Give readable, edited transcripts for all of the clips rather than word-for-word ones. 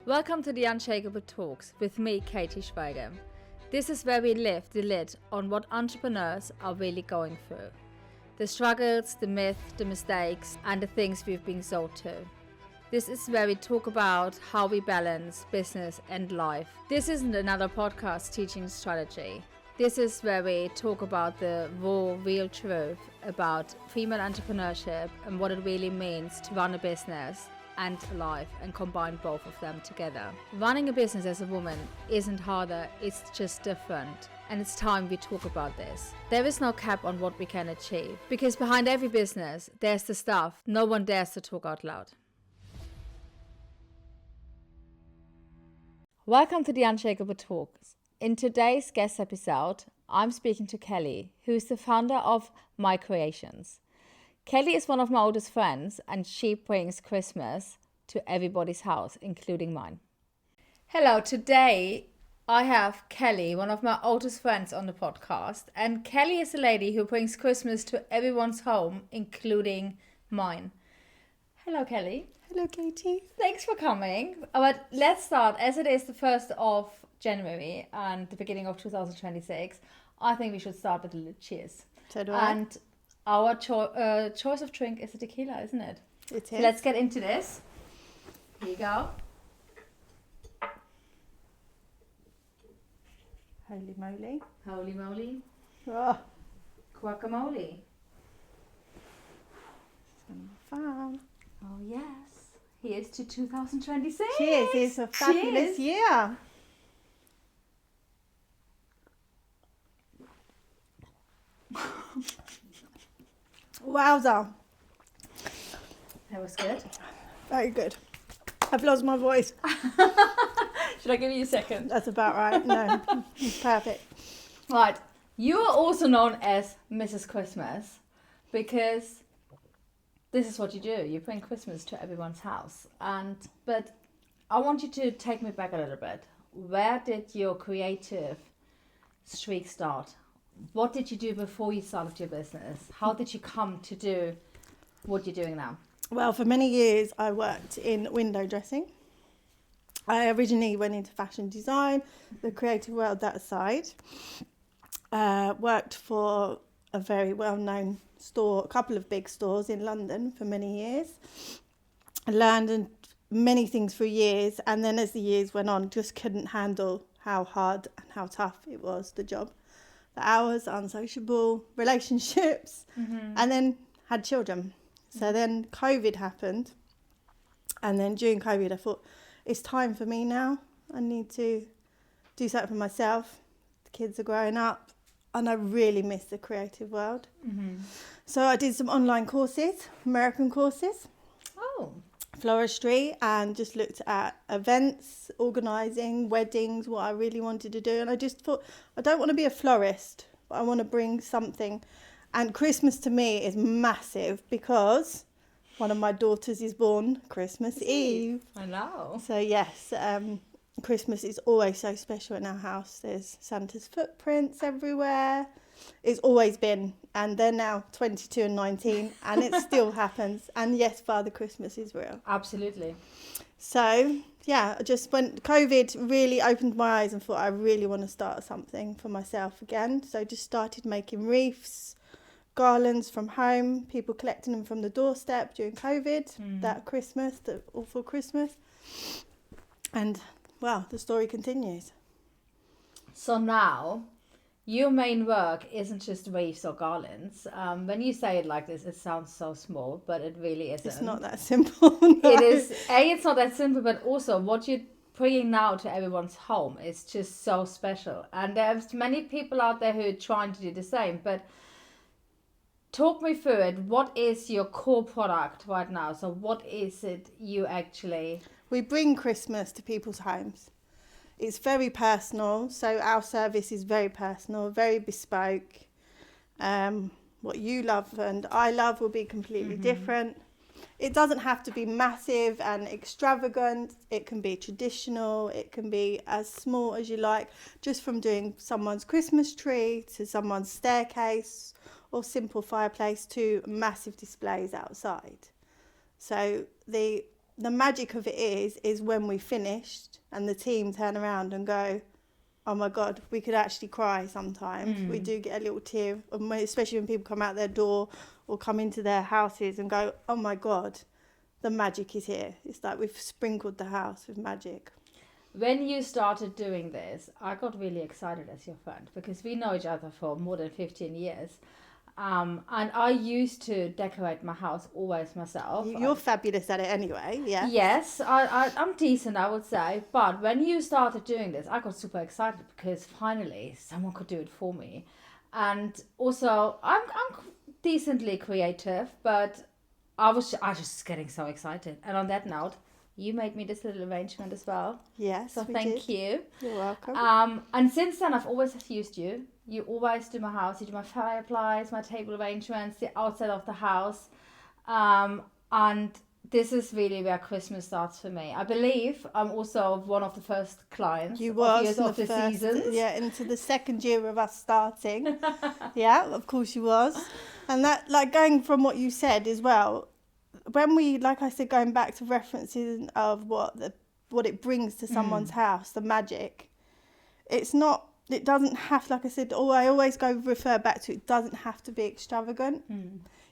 Welcome to the Unshakeable Talks with me, Katy. This is where we lift the lid on what entrepreneurs are really going through. The struggles, the myths, the mistakes, and the things we've been sold to. This is where we talk about how we balance business and life. This isn't another podcast teaching strategy. This is where we talk about the raw, real truth about female entrepreneurship and what it really means to run a business and life and combine both of them together. Running a business as a woman isn't harder, it's just different. And it's time we talk about this. There is no cap on what we can achieve, because behind every business, there's the stuff no one dares to talk out loud. Welcome to the Unshakable Talks. In today's guest episode, I'm speaking to Kelly, who is the founder of My Creations. Kelly is one of my oldest friends, and she brings Christmas to everybody's house, including mine. Hello, today I have Kelly, one of my oldest friends, on the podcast. And Kelly is a lady who brings Christmas to everyone's home, including mine. Hello, Kelly. Hello, Katy. Thanks for coming. But let's start, as it is the 1st of January and the beginning of 2026, I think we should start with a little cheers. So do I. And our choice of drink is a tequila, isn't it? It is. So let's get into this. Here you go. Holy moly. Holy moly. Oh, Guacamole. it's going to be fun. Oh, yes. Here's to 2026. Cheers. It's a fabulous year. Wowza. That was good. Very good. I've lost my voice. Should I give you a second? That's about right. No, it's perfect. Right. You are also known as Mrs. Christmas because this is what you do. You bring Christmas to everyone's house. But I want you to take me back a little bit. Where did your creative streak start? What did you do before you started your business? How did you come to do what you're doing now? Well, for many years, I worked in window dressing. I originally went into fashion design, the creative world that aside. Worked for a very well-known store, a couple of big stores in London for many years. I learned many things for years, and then as the years went on, just couldn't handle how hard and how tough it was, the job. The hours, unsociable, relationships, and then had children. So then COVID happened, and then during COVID I thought, it's time for me now. I need to do something for myself. The kids are growing up, and I really miss the creative world. So I did some online courses, American courses. Oh. Floristry, and just looked at events, organising, weddings, what I really wanted to do. And I just thought, I don't want to be a florist, but I want to bring something. And Christmas to me is massive because one of my daughters is born Christmas Eve. I know. So yes, Christmas is always so special in our house. There's Santa's footprints everywhere. It's always been, and they're now 22 and 19, and it still happens. And yes, Father Christmas is real. Absolutely. So yeah, just when COVID really opened my eyes and thought I really want to start something for myself again. So just started making wreaths, garlands from home, people collecting them from the doorstep during COVID, that Christmas, the awful Christmas. And well, the story continues. So now, your main work isn't just wreaths or garlands. When you say it like this, it sounds so small, but it really isn't. It's not that simple. No. It is. It's not that simple, but also what you're bringing now to everyone's home is just so special. And there's many people out there who are trying to do the same, but talk me through it. What is your core product right now? So what is it you actually... We bring Christmas to people's homes. It's very personal, so our service is very personal, very bespoke. What you love and I love will be completely different. It doesn't have to be massive and extravagant. It can be traditional. It can be as small as you like, just from doing someone's Christmas tree to someone's staircase or simple fireplace to massive displays outside. So the the magic of it is when we finished and the team turn around and go, oh my God, we could actually cry sometimes. We do get a little tear, especially when people come out their door or come into their houses and go, oh my God, the magic is here. It's like we've sprinkled the house with magic. When you started doing this, I got really excited as your friend because we know each other for more than 15 years. And I used to decorate my house always myself. You're fabulous at it anyway, yeah. Yes, I'm decent, I would say. But when you started doing this, I got super excited because finally someone could do it for me. And also, I'm decently creative, but I was just getting so excited. And on that note, you made me this little arrangement as well. Yes, so thank you. You're welcome. And since then, I've always used you. You always do my house. You do my fireplace, my table arrangements, the outside of the house. And this is really where Christmas starts for me. I believe I'm also one of the first clients. You was of the seasons. Yeah, into the second year of us starting. Yeah, of course you was. And that, like, going from what you said as well, when we, like I said, going back to references of what it brings to someone's house, the magic, it doesn't have, like I said, I always refer back to, it doesn't have to be extravagant.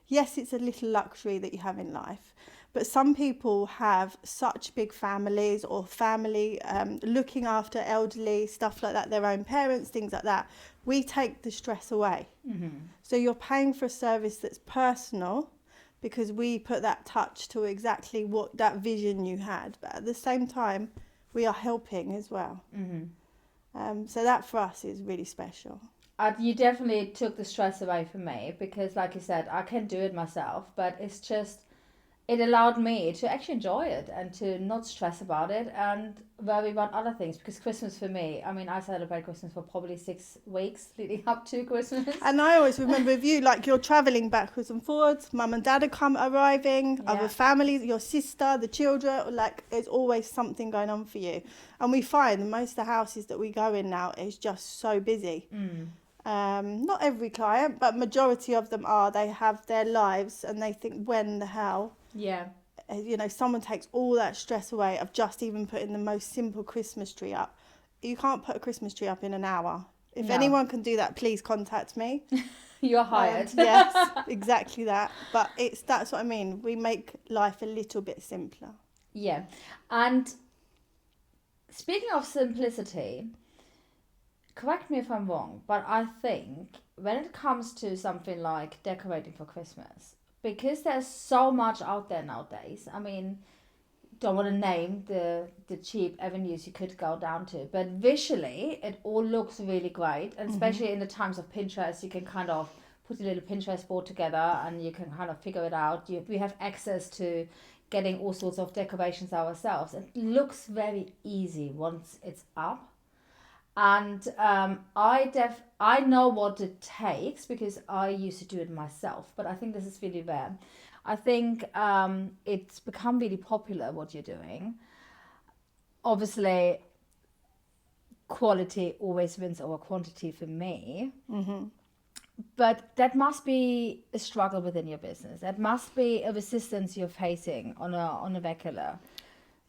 Yes, it's a little luxury that you have in life, but some people have such big families or family looking after elderly, stuff like that, their own parents, things like that. We take the stress away. So you're paying for a service that's personal, because we put that touch to exactly what that vision you had. But at the same time, we are helping as well. So that for us is really special. You definitely took the stress away from me because, like you said, I can do it myself. But it's just, it allowed me to actually enjoy it and to not stress about it and worry about other things. Because Christmas for me, I mean, I celebrate Christmas for probably 6 weeks leading up to Christmas. And I always remember with you, like, you're travelling backwards and forwards, mum and dad are arriving, other families, your sister, the children, like, there's always something going on for you. And we find most of the houses that we go in now is just so busy. Not every client, but majority of them they have their lives and they think, when the hell? Yeah. Someone takes all that stress away of just even putting the most simple Christmas tree up. You can't put a Christmas tree up in an hour. If anyone can do that, please contact me. You're hired. Yes, exactly that. But that's what I mean. We make life a little bit simpler. Yeah. And speaking of simplicity, correct me if I'm wrong, but I think when it comes to something like decorating for Christmas, because there's so much out there nowadays, I mean, don't want to name the cheap avenues you could go down to, but visually it all looks really great, and especially in the times of Pinterest, you can kind of put a little Pinterest board together and you can kind of figure it out. We have access to getting all sorts of decorations ourselves. It looks very easy once it's up. And I know what it takes because I used to do it myself, but I think this is really rare. I think it's become really popular what you're doing. Obviously, quality always wins over quantity for me. But that must be a struggle within your business. That must be a resistance you're facing on a regular.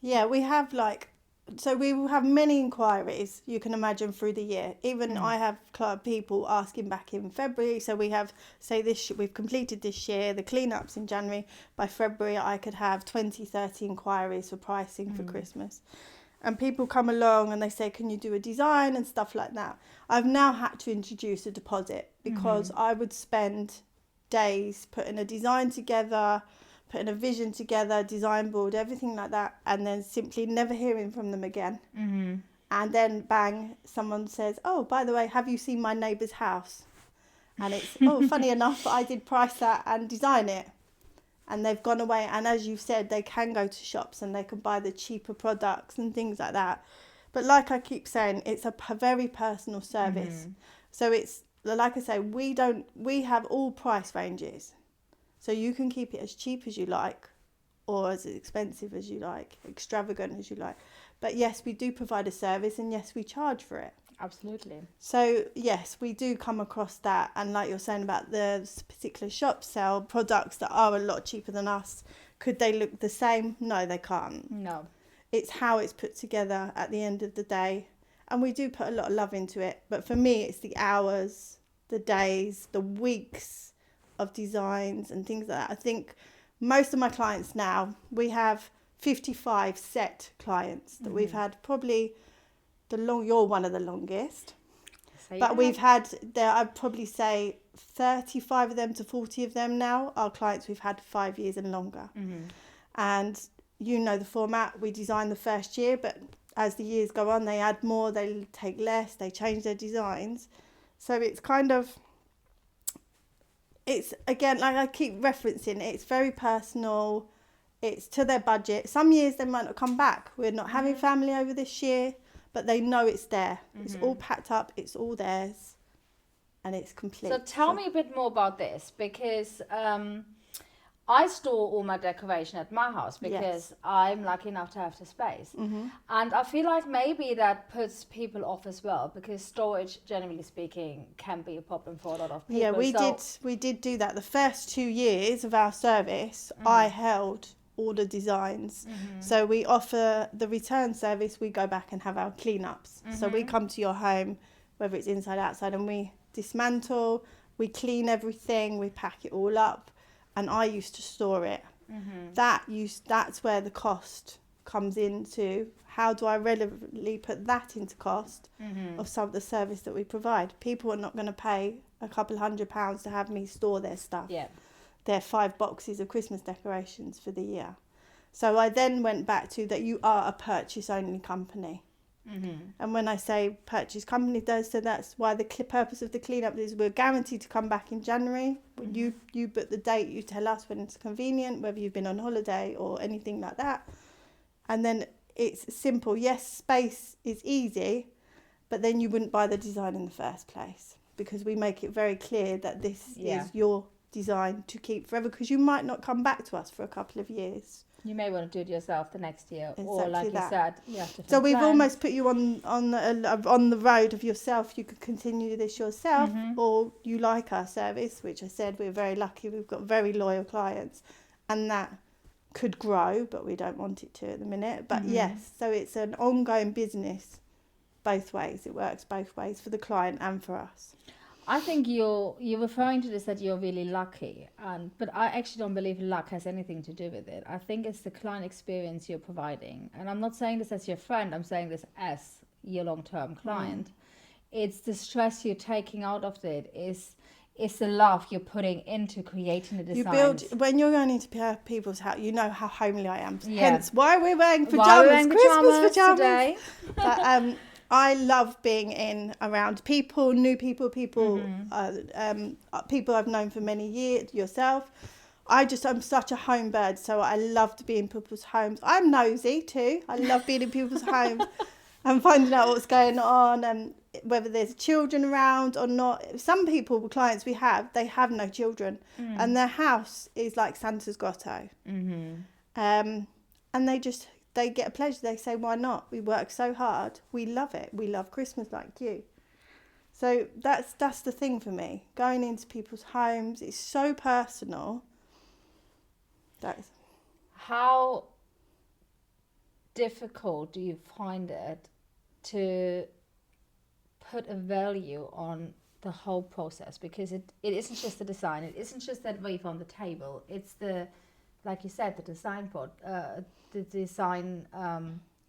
Yeah, we have so we will have many inquiries, you can imagine, through the year. Even I have people asking back in February. So we have, say we've completed this year, the cleanups in January. By February, I could have 20, 30 inquiries for pricing for Christmas. And people come along and they say, can you do a design and stuff like that. I've now had to introduce a deposit because I would spend days putting a design together, putting a vision together, design board, everything like that, and then simply never hearing from them again. And then bang, someone says, oh, by the way, have you seen my neighbour's house? And it's, funny enough, I did price that and design it. And they've gone away, and as you've said, they can go to shops and they can buy the cheaper products and things like that. But like I keep saying, it's a very personal service. So it's, like I say, we have all price ranges. So you can keep it as cheap as you like or as expensive as you like, extravagant as you like. But yes, we do provide a service and yes, we charge for it. Absolutely. So yes, we do come across that. And like you're saying about the particular shops sell products that are a lot cheaper than us Could they look the same? No, they can't. No. It's how it's put together at the end of the day. And we do put a lot of love into it. But for me, it's the hours, the days, the weeks of designs and things like that. I think most of my clients now, we have 55 set clients that we've had. Probably you're one of the longest. But we've had, I'd probably say 35 of them to 40 of them now are clients we've had 5 years and longer. And you know the format, we design the first year, but as the years go on, they add more, they take less, they change their designs. So it's kind of, it's again, like I keep referencing, it's very personal, it's to their budget. Some years they might not come back. We're not having family over this year, but they know it's there. It's all packed up, it's all theirs, and it's complete. So tell me a bit more about this, because I store all my decoration at my house because I'm lucky enough to have the space. And I feel like maybe that puts people off as well, because storage, generally speaking, can be a problem for a lot of people. Yeah, we did do that. The first 2 years of our service, I held all the designs. So we offer the return service, we go back and have our cleanups. So we come to your home, whether it's inside, outside, and we dismantle, we clean everything, we pack it all up. And I used to store it. That's where the cost comes into. How do I relevantly put that into cost of some of the service that we provide? People are not going to pay a couple £100 to have me store their stuff. Yeah. Their 5 boxes of Christmas decorations for the year. So I then went back to that you are a purchase only company. And when I say purchase company, so that's why the purpose of the cleanup is we're guaranteed to come back in January. You book the date, you tell us when it's convenient, whether you've been on holiday or anything like that. And then it's simple. Yes, space is easy, but then you wouldn't buy the design in the first place, because we make it very clear that this is your design to keep forever, because you might not come back to us for a couple of years. You may want to do it yourself the next year, Exactly or like that. you said, you have to. So we've almost put you on the road of yourself. You could continue this yourself, or you like our service, which I said we're very lucky. We've got very loyal clients, and that could grow, but we don't want it to at the minute. But yes, so it's an ongoing business, both ways. It works both ways for the client and for us. I think you're referring to this, that you're really lucky, but I actually don't believe luck has anything to do with it. I think it's the client experience you're providing, and I'm not saying this as your friend. I'm saying this as your long-term client. It's the stress you're taking out of it. It's the love you're putting into creating the designs. When you're going into people's house, you know how homely I am. Yeah. Hence why we're wearing pajamas, Christmas pajamas today. But, I love being in around people, new people, people I've known for many years, yourself. I'm such a home bird, so I love to be in people's homes. I'm nosy too. I love being in people's homes and finding out what's going on and whether there's children around or not. Some people, clients we have, they have no children and their house is like Santa's grotto. And they get a pleasure. They say, why not? We work so hard. We love it. We love Christmas like you. So that's the thing for me. Going into people's homes, it's so personal. How difficult do you find it to put a value on the whole process? Because it isn't just the design. It isn't just that wave on the table. It's like you said, the design part, the design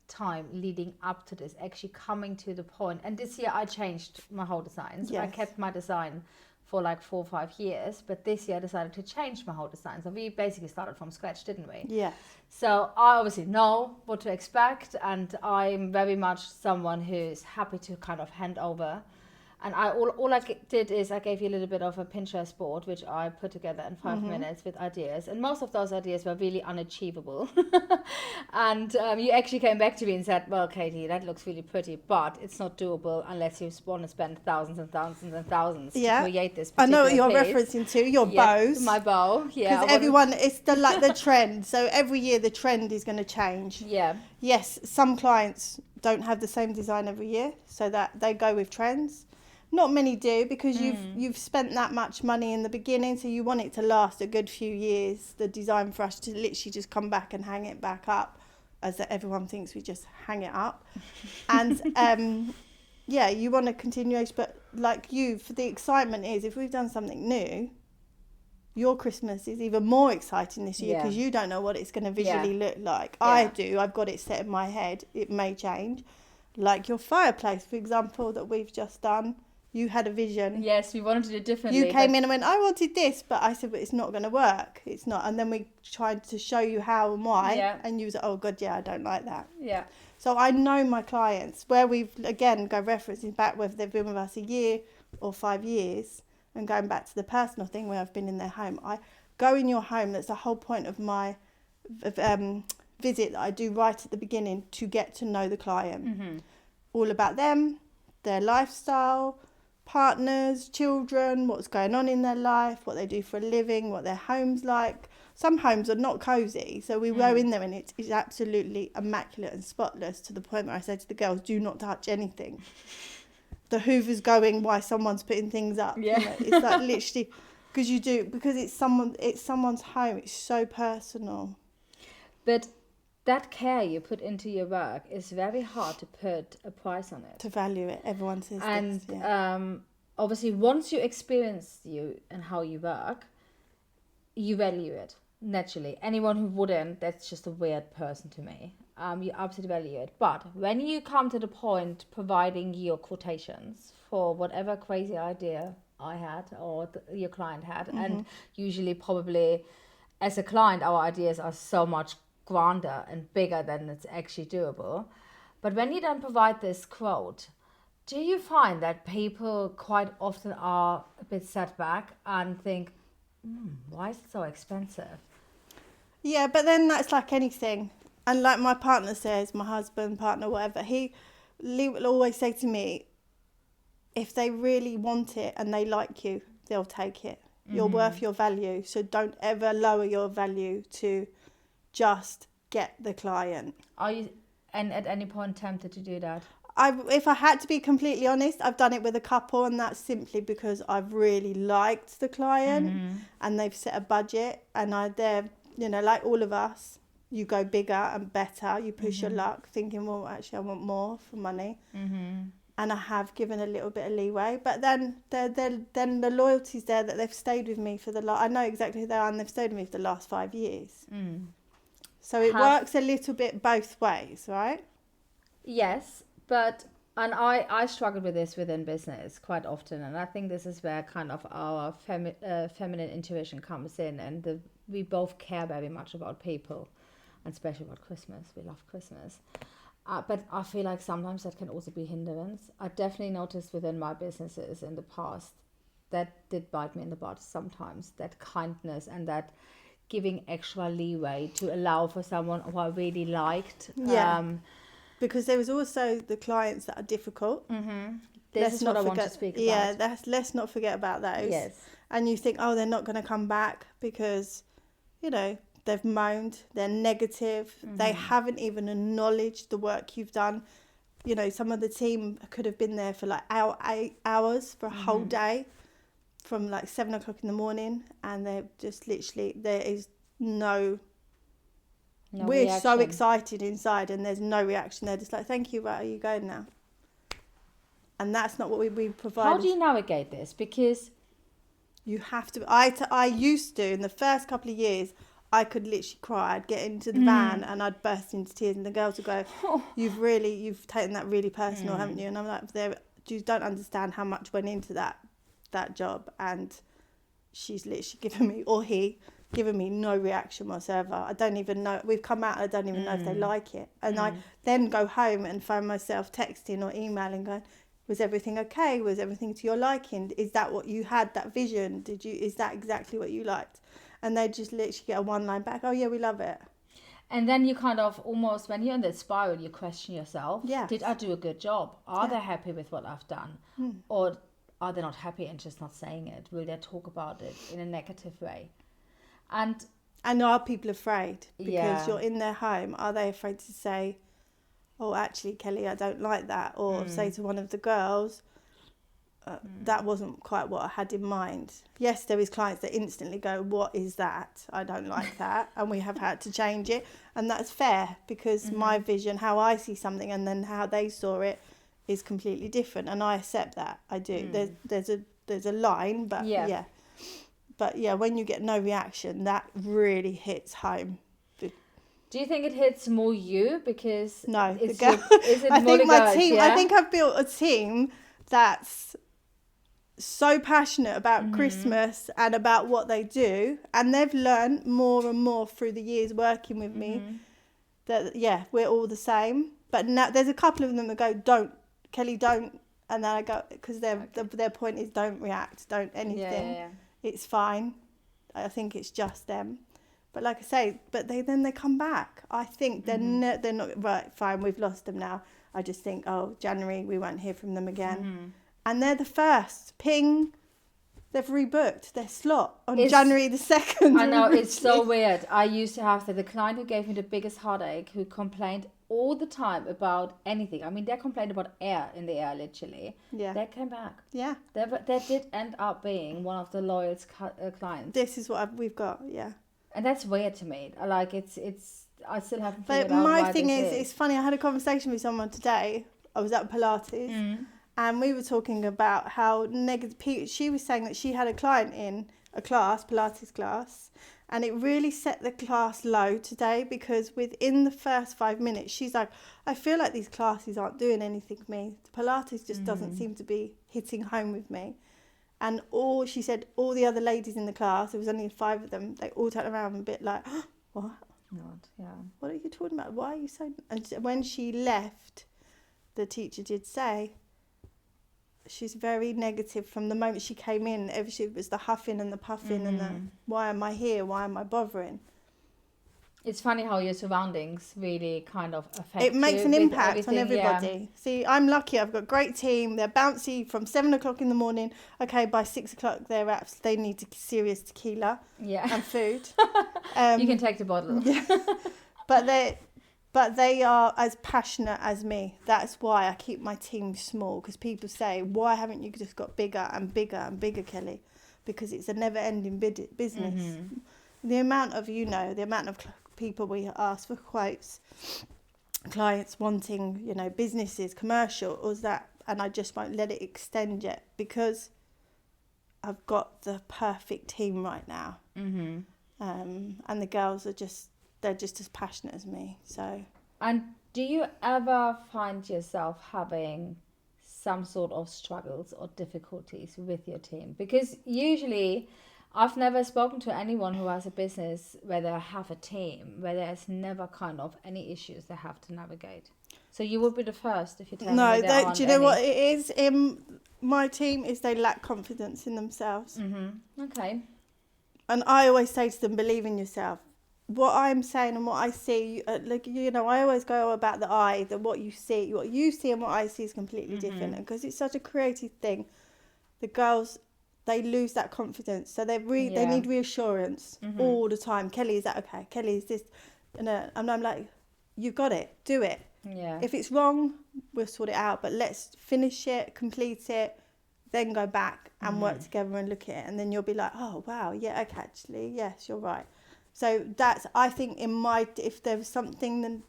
time leading up to this, actually coming to the point. And this year I changed my whole design. So I kept my design for like 4 or 5 years, but this year I decided to change my whole design. So we basically started from scratch, didn't we? Yeah. So I obviously know what to expect, and I'm very much someone who's happy to kind of hand over. And all I did is I gave you a little bit of a Pinterest board, which I put together in 5 minutes with ideas. And most of those ideas were really unachievable. And you actually came back to me and said, well, Katy, that looks really pretty, but it's not doable unless you want to spend thousands and thousands and thousands to create this particular I know what you're piece. referencing to, your bows. My bow, yeah. Because everyone, it's the trend. So every year the trend is going to change. Yeah. Yes, some clients don't have the same design every year, so that they go with trends. Not many do, because you've spent that much money in the beginning, so you want it to last a good few years. The design for us to literally just come back and hang it back up, as that everyone thinks we just hang it up. And yeah, you want a continuation, but like you, for the excitement is, if we've done something new, your Christmas is even more exciting this year, because you don't know what it's going to visually look like. I do. I've got it set in my head. It may change. Like your fireplace, for example, that we've just done. You had a vision. Yes, we wanted to do it differently. You came in and went, I wanted this, but I said, but it's not going to work. It's not. And then we tried to show you how and why. Yeah. And you was like, oh, God, yeah, I don't like that. Yeah. So I know my clients, where we've, again, go referencing back whether they've been with us a year or 5 years, and going back to the personal thing where I've been in their home. I go in your home. That's the whole point of my visit that I do right at the beginning, to get to know the client. All about them, their lifestyle, partners, children, what's going on in their life, what they do for a living, what their home's like. Some homes are not cosy, so we go in there and it's absolutely immaculate and spotless, to the point where I say to the girls, do not touch anything. The Hoover's going while someone's putting things up. Yeah. You know, it's like literally, because it's someone's home. It's so personal. But that care you put into your work is very hard to put a price on it. To value it, everyone says and this. Yeah. Obviously, once you experience you and how you work, you value it naturally. Anyone who wouldn't, that's just a weird person to me. You absolutely value it. But when you come to the point providing your quotations for whatever crazy idea I had or your client had, and usually probably as a client, our ideas are so much grander and bigger than it's actually doable. But when you then provide this quote, do you find that people quite often are a bit set back and think, why is it so expensive? Yeah, but then that's like anything. And like my partner says, my husband, partner, whatever, he will always say to me, if they really want it and they like you, they'll take it. You're worth your value. So don't ever lower your value to just get the client. Are you, and at any point, tempted to do that? If I had to be completely honest, I've done it with a couple, and that's simply because I've really liked the client and they've set a budget, and they're, you know, like all of us, you go bigger and better, you push your luck, thinking, well, actually I want more for money. And I have given a little bit of leeway, but then the loyalty's there, that they've stayed with me for I know exactly who they are, and they've stayed with me for the last 5 years. So it works a little bit both ways, right? Yes, but, and I struggle with this within business quite often, and I think this is where kind of our feminine intuition comes in, and we both care very much about people, and especially about Christmas. We love Christmas. But I feel like sometimes that can also be hindrance. I definitely noticed within my businesses in the past that did bite me in the butt sometimes, that kindness and that giving extra leeway to allow for someone who I really liked. Yeah. Because there was also the clients that are difficult. This is what I want to speak about. Yeah, let's not forget about those. Yes. And you think, oh, they're not going to come back because, you know, they've moaned, they're negative, they haven't even acknowledged the work you've done. You know, some of the team could have been there for like 8 hours for a whole day, from like 7 o'clock in the morning, and they're just literally, there is no we're reaction. So excited inside, and there's no reaction. They're just like, thank you, right, are you going now? And that's not what we provide. How do you navigate this? Because you have to, I used to, in the first couple of years, I could literally cry. I'd get into the van and I'd burst into tears, and the girls would go, you've taken that really personal, haven't you? And I'm like, you don't understand how much went into that job. And she's literally given me, or he, given me no reaction whatsoever. I don't even know, we've come out, I don't even know if they like it. And I then go home and find myself texting or emailing going, was everything okay? Was everything to your liking? Is that what you had, that vision? Is that exactly what you liked? And they just literally get a one line back, oh yeah, we love it. And then you kind of almost, when you're in the spiral, you question yourself. Yeah. Did I do a good job? Are they happy with what I've done? Or are they not happy and just not saying it? Will they talk about it in a negative way? And are people afraid? Because you're in their home. Are they afraid to say, oh, actually, Kelly, I don't like that? Or say to one of the girls, that wasn't quite what I had in mind. Yes, there is clients that instantly go, what is that? I don't like that. And we have had to change it. And that's fair, because my vision, how I see something and then how they saw it is completely different. And I accept that. I do. There's a line, but yeah. But yeah, when you get no reaction, that really hits home. Do you think it hits more you? Because no, is it I more think the my girls, team. yeah? I think I've built a team that's so passionate about Christmas and about what they do, and they've learned more and more through the years working with me that we're all the same. But now there's a couple of them that go, don't, Kelly, don't, and then I go, because their point is don't react, don't anything. It's fine. I think it's just them. But like I say, but they come back. I think they're not right. Fine, we've lost them now. I just think, January we won't hear from them again. And they're the first. Ping, they've rebooked their slot on January the 2nd. I know, it's so weird. I used to have the client who gave me the biggest heartache, who complained all the time about anything. I mean, they complained about air in the air, literally. Yeah. They came back. Yeah. They did end up being one of the loyalist clients. This is what we've got, yeah. And that's weird to me. Like, it's I still haven't figured out why. But my why thing this is, it's funny, I had a conversation with someone today. I was at Pilates. And we were talking about how negative. She was saying that she had a client in a class, Pilates class, and it really set the class low today, because within the first 5 minutes, she's like, I feel like these classes aren't doing anything for me. The Pilates just doesn't seem to be hitting home with me. And she said, all the other ladies in the class, there was only 5 of them, they all turned around a bit like, what? What are you talking about? Why are you so... And when she left, the teacher did say, she's very negative from the moment she came in. It was the huffing and the puffing and the, why am I here? Why am I bothering? It's funny how your surroundings really kind of affect it makes an impact on everybody. Yeah. See, I'm lucky. I've got a great team. They're bouncy from 7 o'clock in the morning. Okay, by 6 o'clock, they need serious tequila and food. You can take the bottle. Yeah. But they are as passionate as me. That's why I keep my team small, because people say, why haven't you just got bigger and bigger and bigger, Kelly? Because it's a never-ending business. The amount of people we ask for quotes, clients wanting, businesses, commercial, and I just won't let it extend yet, because I've got the perfect team right now. And the girls are they're just as passionate as me. So. And do you ever find yourself having some sort of struggles or difficulties with your team? Because usually I've never spoken to anyone who has a business where they have a team, where there's never kind of any issues they have to navigate. So you would be the first if you tell me there aren't do you know what it is in my team is they lack confidence in themselves. Okay. And I always say to them, believe in yourself. What I'm saying and what I see, I always go about the eye, that what you see and what I see is completely different. And because it's such a creative thing, the girls, they lose that confidence. So they need reassurance all the time. Kelly, is that okay? Kelly, is this? And I'm like, you got it, do it. Yeah. If it's wrong, we'll sort it out. But let's finish it, complete it, then go back and work together and look at it. And then you'll be like, oh, wow, yeah, okay, actually, yes, you're right. So that's, I think if there was something, then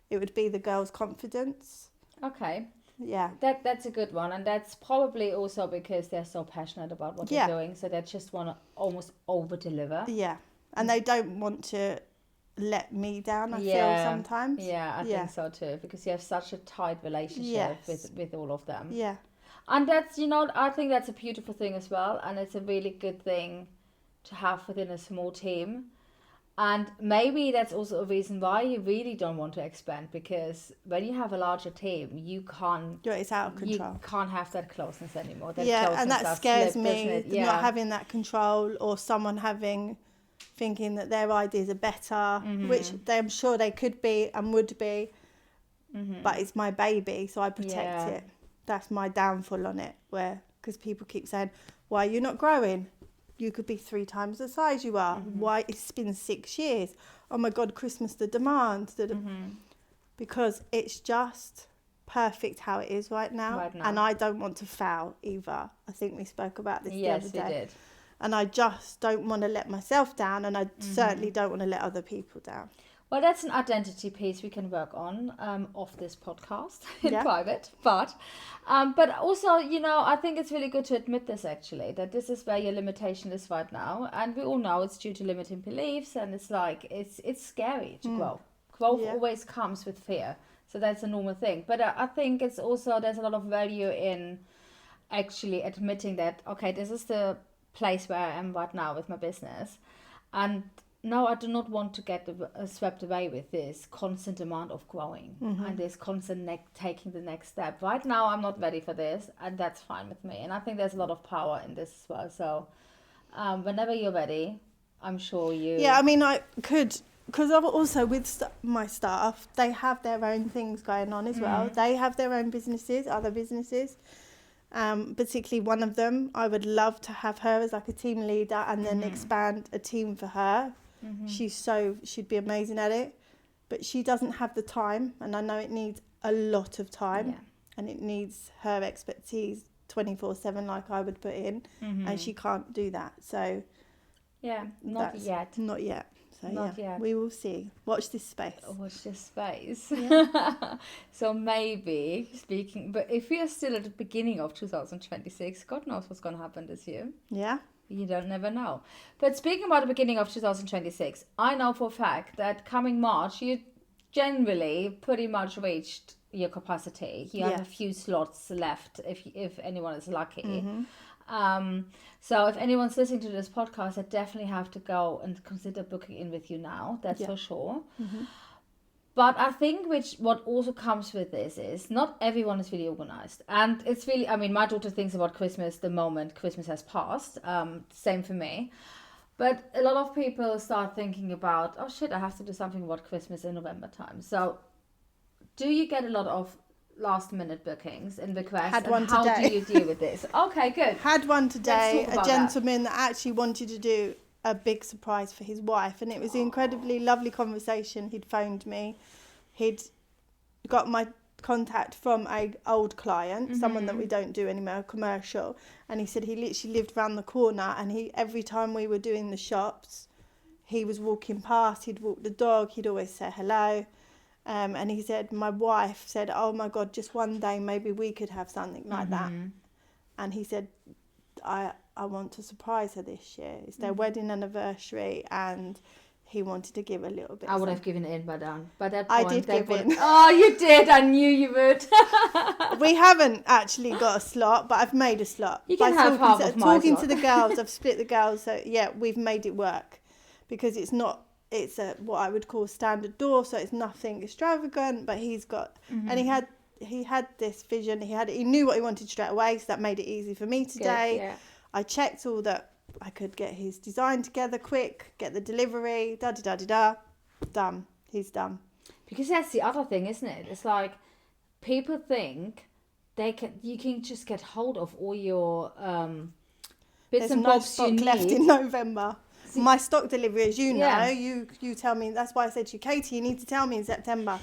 it would be the girls' confidence. Okay. Yeah. That's a good one. And that's probably also because they're so passionate about what they're doing. So they just want to almost over-deliver. Yeah. And they don't want to let me down, I feel sometimes. Yeah, I think so too. Because you have such a tight relationship with all of them. Yeah. And that's, I think that's a beautiful thing as well. And it's a really good thing to have within a small team. And maybe that's also a reason why you really don't want to expand, because when you have a larger team, you can't... It's out of control. You can't have that closeness anymore. And that scares me, not having that control, or someone thinking that their ideas are better, which I'm sure they could be and would be, but it's my baby, so I protect it. That's my downfall on it, because people keep saying, why are you not growing? You could be 3 times the size you are. Why? It's been 6 years. Oh my God, Christmas, the demand. Because it's just perfect how it is right now. And I don't want to fail either. I think we spoke about this the other day. Yes, we did. And I just don't want to let myself down, and I certainly don't want to let other people down. Well, that's an identity piece we can work on off this podcast in private. But also, you know, I think it's really good to admit this, actually, that this is where your limitation is right now. And we all know it's due to limiting beliefs, and it's like, it's scary to grow. Growth always comes with fear. So that's a normal thing. But I think it's also, there's a lot of value in actually admitting that, okay, this is the place where I am right now with my business. And no, I do not want to get swept away with this constant demand of growing and this constant taking the next step. Right now, I'm not ready for this, and that's fine with me. And I think there's a lot of power in this as well. So whenever you're ready, I'm sure you... Yeah, I mean, I could... Because I've also, with my staff, they have their own things going on as well. They have their own businesses, other businesses. Particularly one of them, I would love to have her as like a team leader and then expand a team for her. She'd be amazing at it, but she doesn't have the time, and I know it needs a lot of time, and it needs her expertise 24/7 like I would put in, and she can't do that. So not yet. So not yet. We will see. Watch this space. Watch this space. Yeah. So maybe but if we are still at the beginning of 2026, God knows what's going to happen this year. Yeah. You don't never know. But speaking about the beginning of 2026, I know for a fact that coming March, you generally pretty much reached your capacity. You have a few slots left if anyone is lucky. So if anyone's listening to this podcast, I definitely have to go and consider booking in with you now. That's for sure. But I think what also comes with this is not everyone is really organized. And it's really, I mean, my daughter thinks about Christmas the moment Christmas has passed. Same for me. But a lot of people start thinking about, oh shit, I have to do something about Christmas in November time. So do you get a lot of last minute bookings in requests? Had one how today. do you deal with this? Okay, good. Had one today, a gentleman that actually wanted to do a big surprise for his wife, and it was an incredibly lovely conversation. He'd phoned me, he'd got my contact from a old client, someone that we don't do anymore, commercial, and he said he literally lived around the corner, and every time we were doing the shops, he was walking past, he'd walk the dog, he'd always say hello. And he said, my wife said, oh my God, just one day maybe we could have something like that. And he said, I want to surprise her this year. It's their wedding anniversary, and he wanted to give a little bit. I would have given in by that point. I did give in. Oh, you did. I knew you would. We haven't actually got a slot, but I've made a slot. You can have half of my talking slot. to the girls, I've split the girls. So yeah, we've made it work, because it's a what I would call standard door, so it's nothing extravagant, but he's got and he had this vision, he knew what he wanted straight away, so that made it easy for me today. Good, yeah. I checked all that I could get his design together quick, get the delivery, done. He's done. Because that's the other thing, isn't it? It's like people think you can just get hold of all your bits and bobs you need. There's no stock left in November. My stock delivery, as you know, you tell me, that's why I said to you, Katy, you need to tell me in September,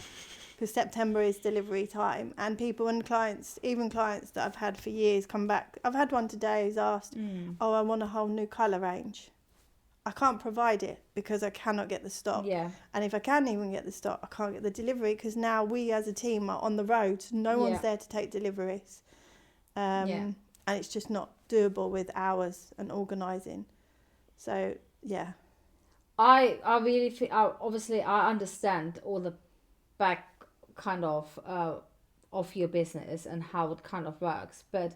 because September is delivery time, and people and clients, even clients that I've had for years, come back. I've had one today who's asked, oh, I want a whole new colour range. I can't provide it because I cannot get the stock. Yeah. And if I can even get the stock, I can't get the delivery, because now we as a team are on the road. No one's there to take deliveries. And it's just not doable with hours and organising. So... yeah, I really feel, obviously I understand all the back kind of your business and how it kind of works, but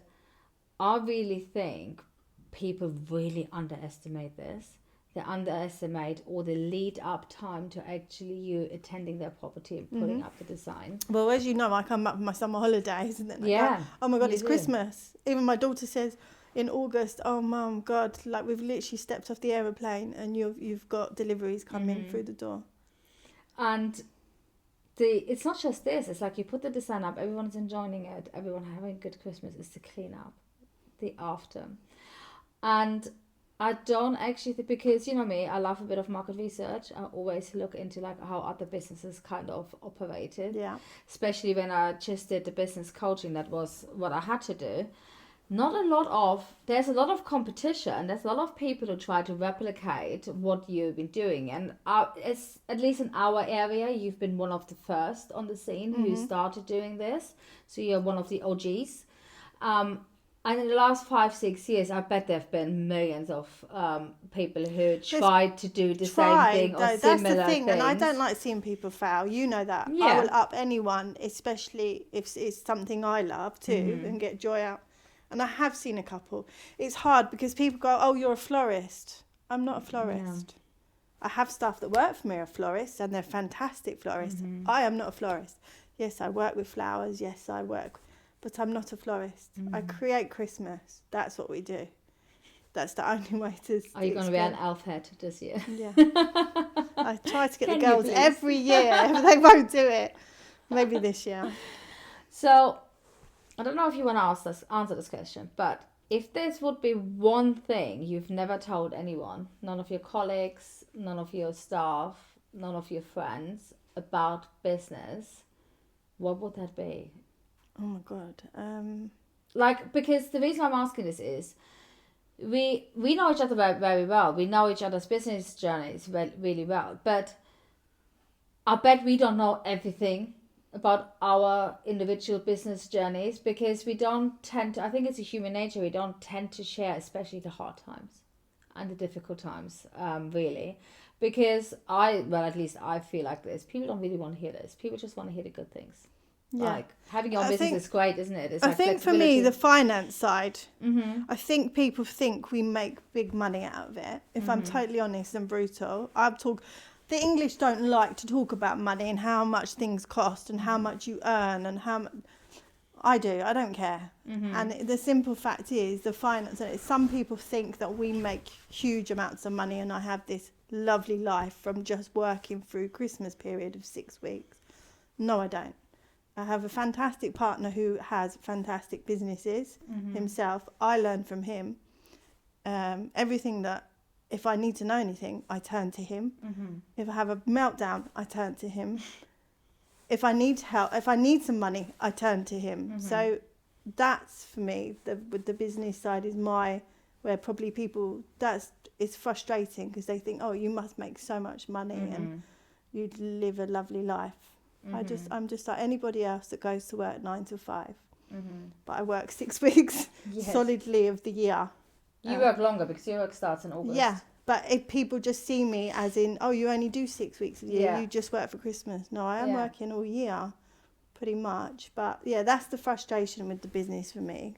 I really think people really underestimate this. They underestimate all the lead up time to actually you attending their property and putting up the design. Well, as you know, I come back from my summer holidays, and then I go, oh my God, it's Christmas. Even my daughter says in August, oh Mum, God, like we've literally stepped off the aeroplane and you've got deliveries coming through the door. And it's not just this, it's like you put the design up, everyone's enjoying it, everyone having a good Christmas. It's the clean up, the after. And I don't actually, because you know me, I love a bit of market research. I always look into like how other businesses kind of operated. Yeah. Especially when I just did the business coaching, that was what I had to do. There's a lot of competition. There's a lot of people who try to replicate what you've been doing. And it's, at least in our area, you've been one of the first on the scene who started doing this. So you're one of the OGs. And in the last 5-6 years, I bet there have been millions of people who tried to do the same thing or that's similar the thing, things. and I don't like seeing people fail. You know that. Yeah. I will up anyone, especially if it's something I love too, and get joy out. And I have seen a couple. It's hard because people go, "Oh, you're a florist." I'm not a florist. Yeah. I have staff that work for me are florists, and they're fantastic florists. I am not a florist. Yes, I work with flowers. Yes, I work. But I'm not a florist. I create Christmas. That's what we do. That's the only way to. Are you going to wear an elf hat this year? Yeah. I try to get the girls every year. They won't do it. Maybe this year. So, I don't know if you want to answer this question, but if this would be one thing you've never told anyone, none of your colleagues, none of your staff, none of your friends, about business, what would that be? Oh my God. Because the reason I'm asking this is we know each other very, very well. We know each other's business journeys really well. But I bet we don't know everything about our individual business journeys, because we don't tend to, I think it's a human nature, we don't tend to share, especially the hard times and the difficult times, really. Because at least I feel like this. People don't really want to hear this. People just want to hear the good things. Yeah. Like, having your own business is great, isn't it? I think for me, the finance side, I think people think we make big money out of it. If I'm totally honest and brutal, the English don't like to talk about money and how much things cost and how much you earn and how much. I do. I don't care. And the simple fact is, the finance. Some people think that we make huge amounts of money, and I have this lovely life from just working through Christmas period of 6 weeks. No, I don't. I have a fantastic partner who has fantastic businesses himself. I learn from him. Everything that, if I need to know anything, I turn to him. If I have a meltdown, I turn to him. If I need help, if I need some money, I turn to him. So that's, for me, with the business side is where probably people, it's frustrating because they think, oh, you must make so much money and you'd live a lovely life. I'm just like anybody else that goes to work 9 to 5. But I work 6 weeks solidly of the year. You work longer because your work starts in August. Yeah, but if people just see me as in, oh, you only do 6 weeks a year, you just work for Christmas. No, I am working all year, pretty much. But yeah, that's the frustration with the business for me.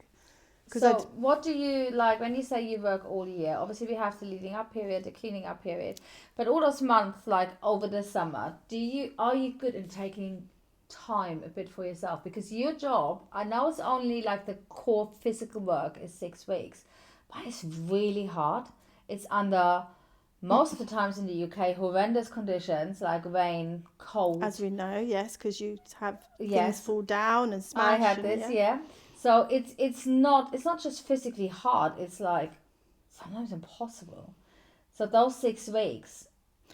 So what do you like when you say you work all year? Obviously, we have the leading up period, the cleaning up period, but all those months, like over the summer, are you good in taking time a bit for yourself? Because your job, I know it's only like the core physical work is 6 weeks, but it's really hard. It's under, most of the times in the UK, horrendous conditions like rain, cold. As we know, yes, because you have things fall down and smash. I had this, yeah. So it's not just physically hard. It's like sometimes impossible. So those 6 weeks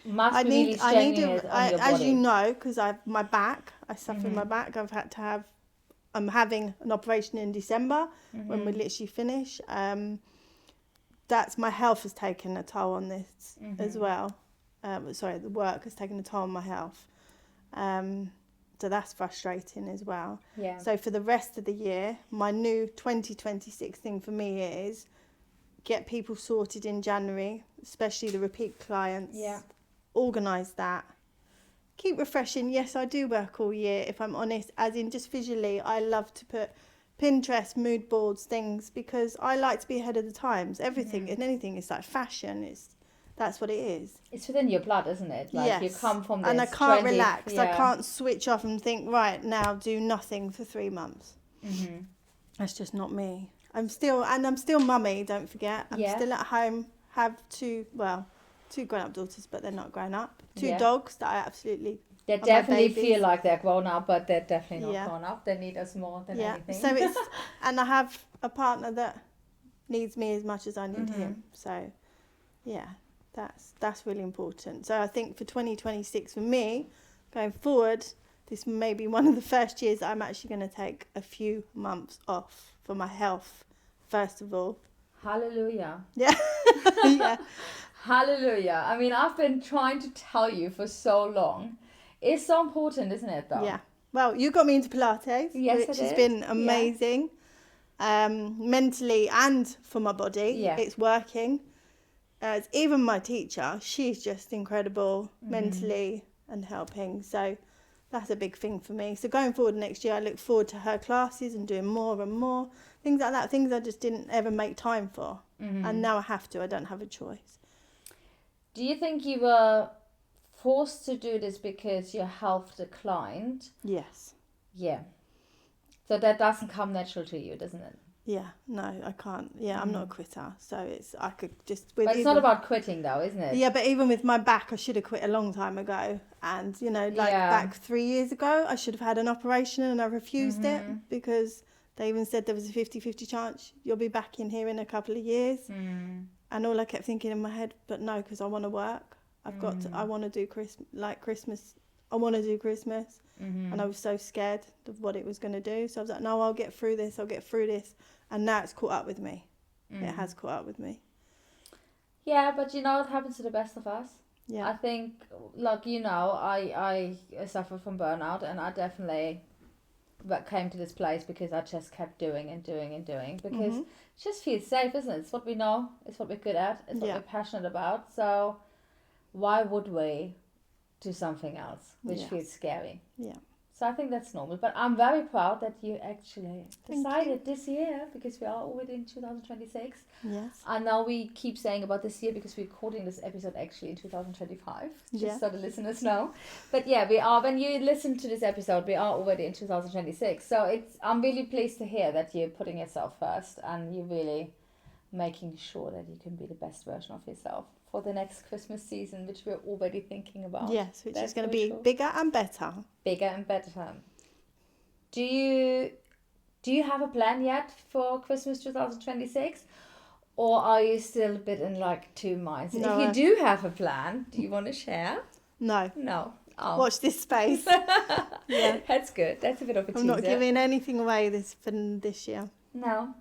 must be really strenuous on your body. As you know, because I suffer my back. I'm having an operation in December when we literally finish. My health has taken a toll on this as well. The work has taken a toll on my health. So that's frustrating as well. Yeah. So for the rest of the year, my new 2026 thing for me is get people sorted in January, especially the repeat clients. Yeah. Organise that. Keep refreshing. Yes, I do work all year, if I'm honest, as in just visually. I love to put Pinterest, mood boards, things, because I like to be ahead of the times. Everything and anything is like fashion. That's what it is. It's within your blood, isn't it? Like, yes. You come from this and I can't relax. Yeah. I can't switch off and think, right, now do nothing for 3 months. That's just not me. I'm still mummy, don't forget. I'm still at home, have 2 grown-up daughters, but they're not grown up. 2 dogs that I absolutely... They definitely feel like they're grown up, but they're definitely not grown up. They need us more than anything. So and I have a partner that needs me as much as I need him. So Yeah, that's really important. So I think for 2026 for me, going forward, this may be one of the first years I'm actually going to take a few months off for my health, first of all. Hallelujah. Yeah. Yeah. Hallelujah. I mean, I've been trying to tell you for so long. It's so important, isn't it, though? Yeah. Well, you got me into Pilates, Yes, which I has did. been amazing, mentally and for my body. Yeah. It's working. Even my teacher, she's just incredible mentally and helping. So that's a big thing for me. So going forward next year, I look forward to her classes and doing more and more. Things like that, things I just didn't ever make time for. And now I have to. I don't have a choice. Do you think you were forced to do this because your health declined? Yes. Yeah. So that doesn't come natural to you, doesn't it? Yeah, no, I can't. Yeah, I'm not a quitter. So I could just... But it's not about quitting though, isn't it? Yeah, but even with my back, I should have quit a long time ago. And, back 3 years ago, I should have had an operation and I refused it because they even said there was a 50-50 chance you'll be back in here in a couple of years. And all I kept thinking in my head, but no, because I want to work. I want to do Christmas. I want to do Christmas. And I was so scared of what it was going to do. So I was like, no, I'll get through this. And now it's caught up with me. It has caught up with me. Yeah, but it happens to the best of us. Yeah. I think, I suffer from burnout, and I definitely came to this place because I just kept doing and doing and doing, because it just feels safe, isn't it? It's what we know, it's what we're good at, it's what we're passionate about. So why would we do something else which feels scary? Yeah. So I think that's normal. But I'm very proud that you actually decided this year, because we are already in 2026. Yes. And now we keep saying about this year because we're recording this episode actually in 2025, just so the listeners know. But yeah, we are, when you listen to this episode, we are already in 2026. So I'm really pleased to hear that you're putting yourself first and you're really making sure that you can be the best version of yourself for the next Christmas season, which we're already thinking about. Yes, which is going to be bigger and better. Bigger and better. Do you have a plan yet for Christmas 2026? Or are you still a bit in two minds? No, if you do have a plan, do you want to share? No. No. Oh. Watch this space. Yeah. That's good. That's a bit of a teaser. I'm not giving anything away this year. No.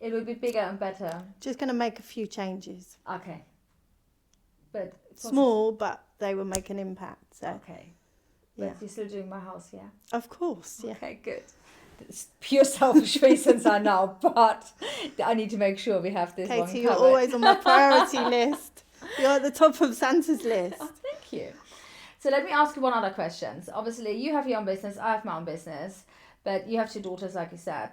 It will be bigger and better. Just going to make a few changes. Okay. But small, but they will make an impact. So. Okay. But you're still doing my house, yeah? Of course, yeah. Okay, good. It's pure selfish reasons I know, but I need to make sure we have this Katy, one covered. you're always on my priority list. You're at the top of Santa's list. Oh, thank you. So let me ask you one other question. Obviously, you have your own business, I have my own business, but you have two daughters, like you said.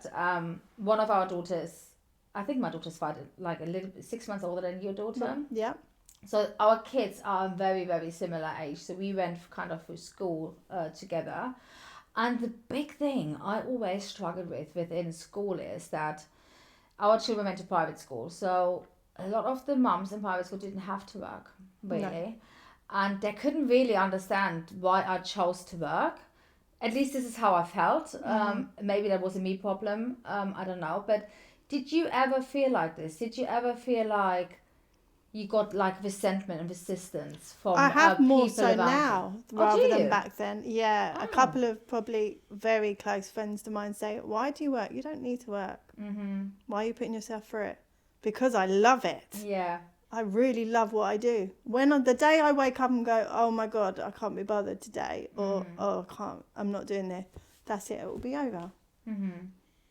One of our daughters, I think my daughter's a little bit 6 months older than your daughter. Yeah. So our kids are very, very similar age. So we went kind of through school together. And the big thing I always struggled with within school is that our children went to private school. So a lot of the mums in private school didn't have to work, really. No. And they couldn't really understand why I chose to work. At least this is how I felt. Maybe that was a me problem. I don't know. But did you ever feel like this? Did you ever feel like you got resentment and resistance from I have more so now rather than back then. Yeah, a couple of probably very close friends to mine say, why do you work? You don't need to work. Why are you putting yourself through it? Because I love it. Yeah. I really love what I do. When on the day I wake up and go, oh my God, I can't be bothered today, or I can't, I'm not doing this, that's it will be over.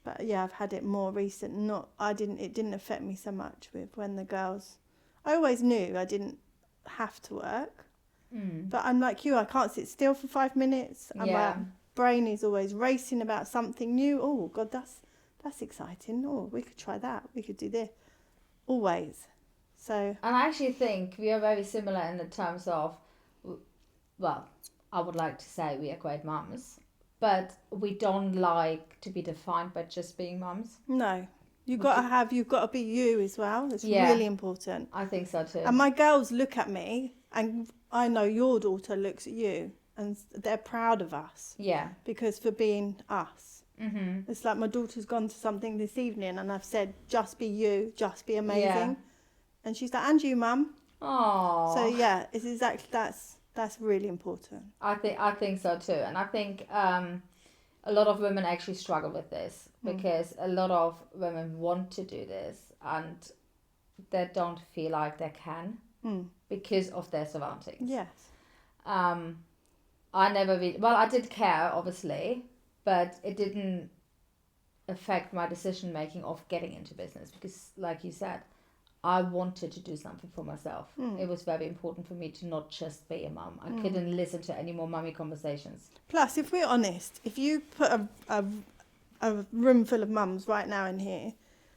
But yeah, I've had it more recent. It didn't affect me so much with when the girls... I always knew I didn't have to work, but I'm like you, I can't sit still for 5 minutes. And my brain is always racing about something new. Oh God, that's exciting. Oh, we could try that. We could do this. Always. So. And I actually think we are very similar in the terms of, well, I would like to say we are great mums, but we don't like to be defined by just being mums. No. You've got to be you as well. It's really important. I think so too. And my girls look at me, and I know your daughter looks at you, and they're proud of us. Yeah. Because for being us. It's like my daughter's gone to something this evening, and I've said, just be you, just be amazing. And she's like, and you, Mum. Oh. So yeah, it's exactly that's really important. I think so too, and I think a lot of women actually struggle with this because a lot of women want to do this and they don't feel like they can because of their surroundings. Yes. I never really, well, I did care obviously, but it didn't affect my decision making of getting into business because, like you said, I wanted to do something for myself. It was very important for me to not just be a mum. I couldn't listen to any more mummy conversations. Plus, if we're honest, if you put a room full of mums right now in here,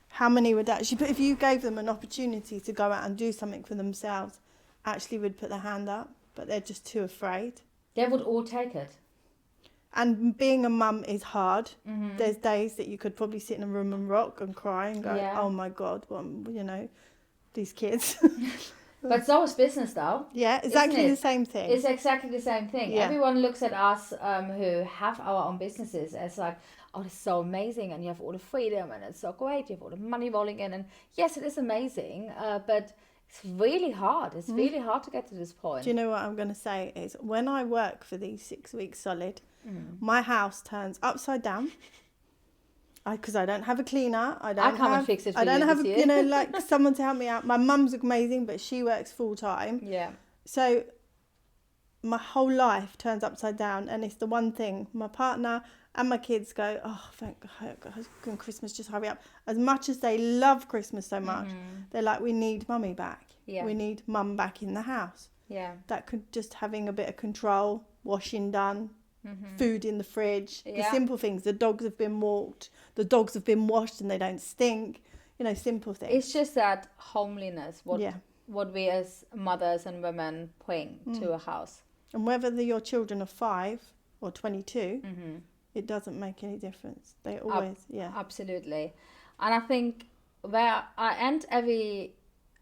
how many would actually, but if you gave them an opportunity to go out and do something for themselves, actually would put their hand up, but they're just too afraid. They would all take it. And being a mum is hard. There's days that you could probably sit in a room and rock and cry and go, oh my God, well, you know, these kids. But so is business though. Yeah, exactly the same thing. It's exactly the same thing. Yeah. Everyone looks at us who have our own businesses as like, oh, it's so amazing and you have all the freedom and it's so great. You have all the money rolling in. And yes, it is amazing, but it's really hard. It's really hard to get to this point. Do you know what I'm going to say is when I work for these 6 weeks solid, my house turns upside down. Because I don't have a cleaner. I come and fix it for I don't you have this year. you know, like someone to help me out. My mum's amazing, but she works full time. Yeah. So my whole life turns upside down, and it's the one thing my partner and my kids go, oh, thank God, Christmas, just hurry up. As much as they love Christmas so much, they're like, we need mummy back. Yeah. We need mum back in the house. Yeah. That could just having a bit of control, washing done. Food in the fridge, the simple things. The dogs have been walked, the dogs have been washed and they don't stink, you know, simple things. It's just that homeliness, what we as mothers and women bring to a house. And whether your children are 5 or 22, it doesn't make any difference. They always, Absolutely. And I think where I end every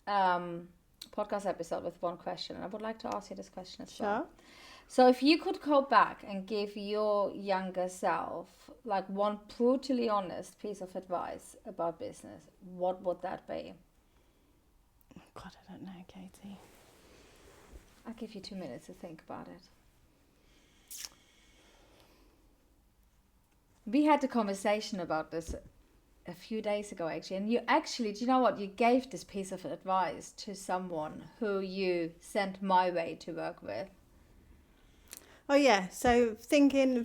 podcast episode with one question, and I would like to ask you this question as well. So if you could go back and give your younger self like one brutally honest piece of advice about business, what would that be? Oh God, I don't know, Katie. I'll give you 2 minutes to think about it. We had a conversation about this a few days ago actually, and you actually, do you know what? You gave this piece of advice to someone who you sent my way to work with. Oh yeah, so going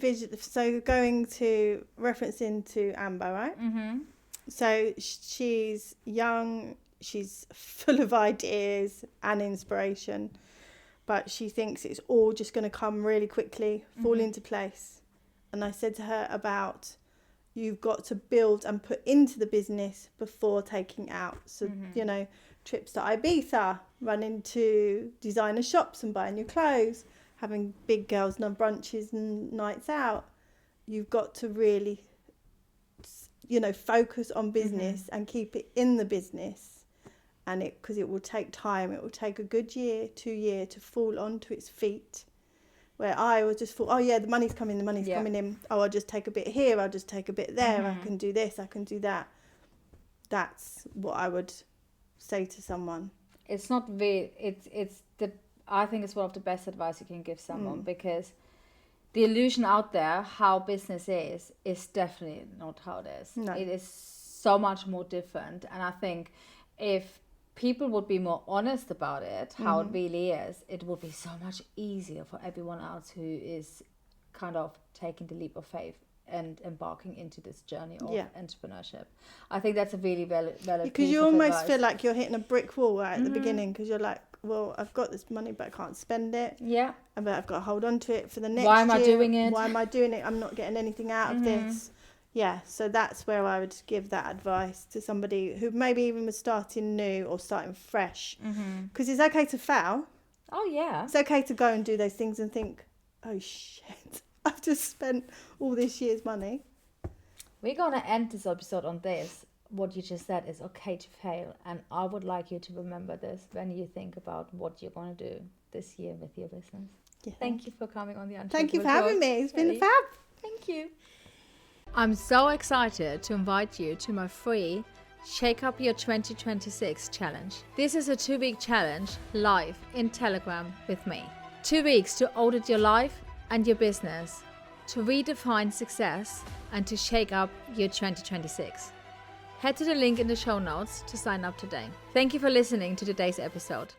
to referencing to Amber, right? So she's young, she's full of ideas and inspiration, but she thinks it's all just going to come really quickly, fall into place. And I said to her about you've got to build and put into the business before taking out. So, you know, trips to Ibiza, running to designer shops and buying your clothes, having big girls' brunches and nights out. You've got to really, you know, focus on business and keep it in the business. And because it will take time. It will take a good year, 2 years to fall onto its feet. Where I was just thought, oh yeah, the money's coming coming in. Oh, I'll just take a bit here, I'll just take a bit there. I can do this, I can do that. That's what I would say to someone. It's not really, I think it's one of the best advice you can give someone because the illusion out there, how business is definitely not how it is. No. It is so much more different. And I think if people would be more honest about it, how it really is, it would be so much easier for everyone else who is kind of taking the leap of faith and embarking into this journey of entrepreneurship. I think that's a really valid because you almost feel like you're hitting a brick wall right at the beginning because you're like, well, I've got this money but I can't spend it. Yeah. But I've got to hold on to it for the next year. Why am I doing it? Why am I doing it? I'm not getting anything out of this. Yeah, so that's where I would give that advice to somebody who maybe even was starting new or starting fresh. Because it's okay to fail. Oh, yeah. It's okay to go and do those things and think, oh, shit, I've just spent all this year's money. We're going to end this episode on this. What you just said is okay to fail. And I would like you to remember this when you think about what you're going to do this year with your business. Yeah. Thank you for coming on the Unshakeable Talks. Thank you for having me. It's been fab. Thank you. I'm so excited to invite you to my free Shake Up Your 2026 Challenge. This is a 2-week challenge live in Telegram with me. 2 weeks to audit your life and your business, to redefine success and to shake up your 2026. Head to the link in the show notes to sign up today. Thank you for listening to today's episode.